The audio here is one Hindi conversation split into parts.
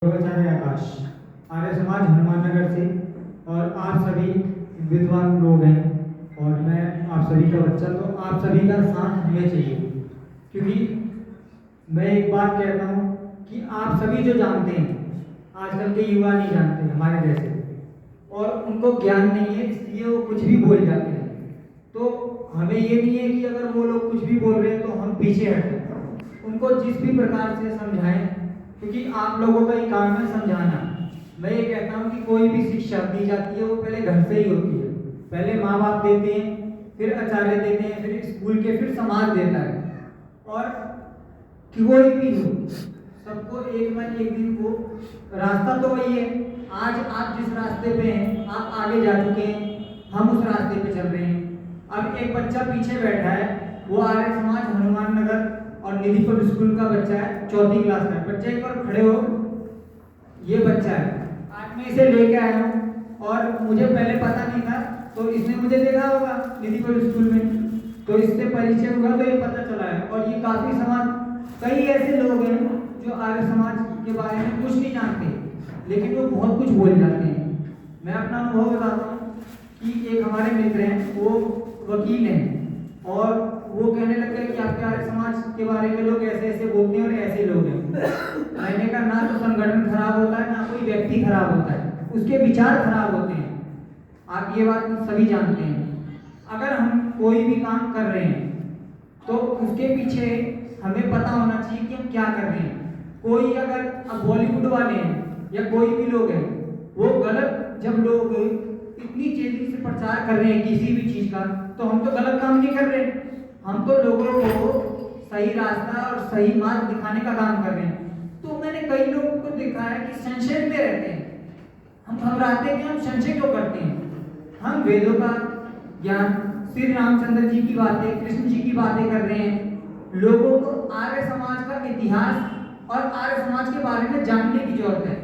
आचार्य आकाश, आर्य समाज हनुमान नगर से। और आप सभी विद्वान लोग हैं और मैं आप सभी का बच्चा, तो आप सभी का साथ हमें चाहिए। क्योंकि मैं एक बात कहता हूँ कि आप सभी जो जानते हैं, आजकल के युवा नहीं जानते हमारे जैसे, और उनको ज्ञान नहीं है, इसलिए वो कुछ भी बोल जाते हैं। तो हमें ये नहीं है कि अगर वो लोग कुछ भी बोल रहे हैं तो हम पीछे हटें, उनको जिस भी प्रकार से समझाएं, क्योंकि आप लोगों का ही काम है समझाना। मैं ये कहता हूँ कि कोई भी शिक्षा दी जाती है वो पहले घर से ही होती है। पहले माँ बाप देते हैं, फिर आचार्य देते हैं, फिर स्कूल के, फिर समाज देता है। और कोई भी हो, सबको एक न एक दिन को रास्ता तो वही है। आज आप जिस रास्ते पे हैं, आप आगे जा चुके हैं, हम उस रास्ते पे चल रहे हैं। अब एक बच्चा पीछे बैठा है, वो आर्य समाज हनुमान नगर और निधिपुर स्कूल का बच्चा है, 4वीं क्लास में। बच्चे एक बार खड़े हो, ये बच्चा है, आज मैं इसे लेके आया हूँ और मुझे पहले पता नहीं था, तो इसने मुझे देखा होगा निधिपुर स्कूल में, तो इससे परिचय हुआ तो ये पता चला है। और ये काफी समाज, कई ऐसे लोग हैं जो आर्य समाज के बारे में कुछ नहीं जानते, लेकिन वो बहुत कुछ बोल जाते हैं। मैं अपना अनुभव बताता हूँ कि एक हमारे मित्र हैं, वो वकील हैं, और वो कहने लग गए कि आपके आर्य समाज के बारे में लोग ऐसे ऐसे बोलते हैं और ऐसे लोग हैं। मैंने कहा, ना तो संगठन खराब होता है, ना कोई व्यक्ति खराब होता है, उसके विचार खराब होते हैं। आप ये बात सभी जानते हैं। अगर हम कोई भी काम कर रहे हैं तो उसके पीछे हमें पता होना चाहिए कि हम क्या कर रहे हैं। कोई अगर अब बॉलीवुड वाले हैं या कोई भी लोग हैं, वो गलत, जब लोग इतनी तेजी से प्रचार कर रहे हैं किसी भी चीज का, तो हम तो गलत काम नहीं कर रहे। हम तो लोगों को सही रास्ता और सही मार्ग दिखाने का काम कर रहे हैं। तो मैंने कई लोगों को देखा है कि संशय में रहते हैं। हम घबराते हैं कि हम संशय क्यों करते हैं। हम वेदों का ज्ञान, श्री रामचंद्र जी की बातें, कृष्ण जी की बातें कर रहे हैं। लोगों को आर्य समाज का इतिहास और आर्य समाज के बारे में जानने की जरूरत है।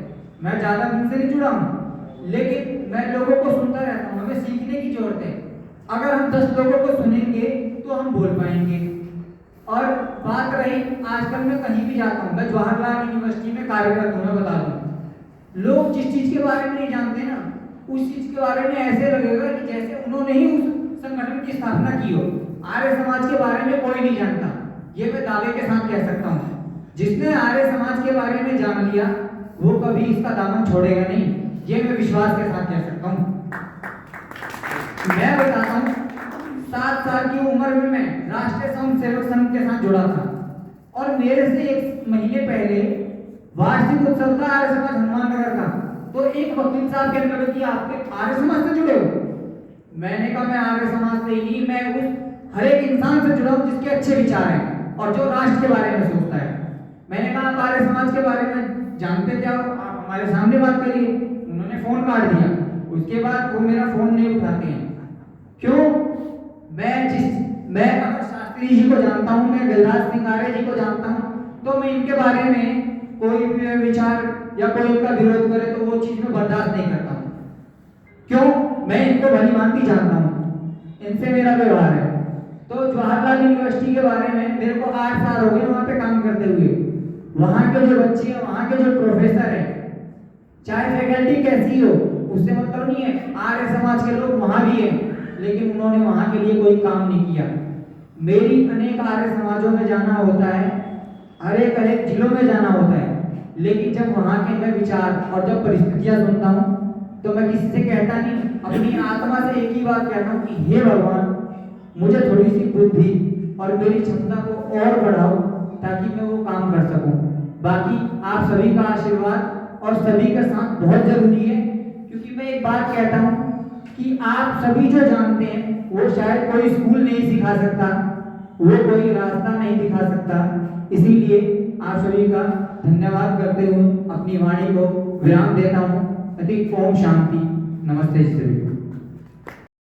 मैं ज्यादा दिन से नहीं जुड़ा हूँ, लेकिन मैं लोगों को सुनता रहता हूँ, हमें सीखने की जरूरत है। अगर हम 10 लोगों को सुनेंगे तो हम बोल पाएंगे। और बात रही, आजकल मैं कहीं भी जाता हूँ, मैं जवाहरलाल यूनिवर्सिटी में कार्यरत हूँ, मैं बता दूँ, लोग जिस चीज के बारे में नहीं जानते ना, उस चीज के बारे में ऐसे लगेगा कि जैसे उन्होंने ही उस संगठन की स्थापना की हो। आर्य समाज के बारे में कोई नहीं जानता, ये मैं दावे के साथ कह सकता हूँ। जिसने आर्य समाज के बारे में जान लिया, वो कभी इसका दामन छोड़ेगा नहीं, ये मैं विश्वास के साथ कह सकता हूँ। मैं बताता हूँ, 7 साल की उम्र में मैं राष्ट्रीय स्वयं सेवक संघ के साथ जुड़ा था, और मेरे से 1 महीने पहले वार्षिक उत्सव था आर्य समाज हनुमान नगर का। तो एक वकील साहब कहने लगे कि आपके आर्य समाज से जुड़े हो। मैंने कहा, मैं आर्य समाज से ही नहीं, मैं उस हर एक इंसान से जुड़ा हूं जिसके अच्छे विचार हैं और जो राष्ट्र के बारे में सोचता है। मैंने कहा, आप आर्य समाज के बारे में जानते क्या हो, आप हमारे सामने बात करिए। उन्होंने फोन काट दिया, उसके बाद वो मेरा फोन नहीं उठाते हैं। क्यों? मैं अगर शास्त्री जी को जानता हूँ, मैं गिरिराज सिंह आर्य जी को जानता हूँ, तो मैं इनके बारे में कोई भी विचार या कोई इनका विरोध करे तो वो चीज में बर्दाश्त नहीं करता हूँ। क्यों? मैं इनको भली भांति जानता हूँ, इनसे मेरा व्यवहार है। तो जवाहरलाल यूनिवर्सिटी के बारे में मेरे को 8 साल हो गए वहां पे काम करते हुए। वहां के जो बच्चे हैं, वहां के जो प्रोफेसर हैं, चाहे फैकल्टी कैसी हो, उससे मतलब नहीं है। आर्य समाज के लोग वहां भी हैं, लेकिन उन्होंने वहां के लिए कोई काम नहीं किया। मेरी अनेक आर्य समाजों में जाना होता है, अनेक जिलों में जाना होता है, लेकिन जब वहां के मैं विचार और जब परिस्थितियां सुनता हूँ, तो मैं किसी से कहता नहीं, अपनी आत्मा से एक ही बात कहता हूँ कि हे भगवान, मुझे थोड़ी सी बुद्धि और मेरी क्षमता को और बढ़ाओ, ताकि मैं वो काम कर सकूं। बाकी आप सभी का आशीर्वाद और सभी का साथ बहुत जरूरी है। क्योंकि मैं एक बात कहता हूँ कि आप सभी जो जानते हैं, वो शायद कोई स्कूल नहीं सिखा सकता, वो कोई रास्ता नहीं दिखा सकता। इसीलिए आप सभी का धन्यवाद करते हुए अपनी वाणी को विराम देता हूँ। अति ओम शांति। नमस्ते सभी।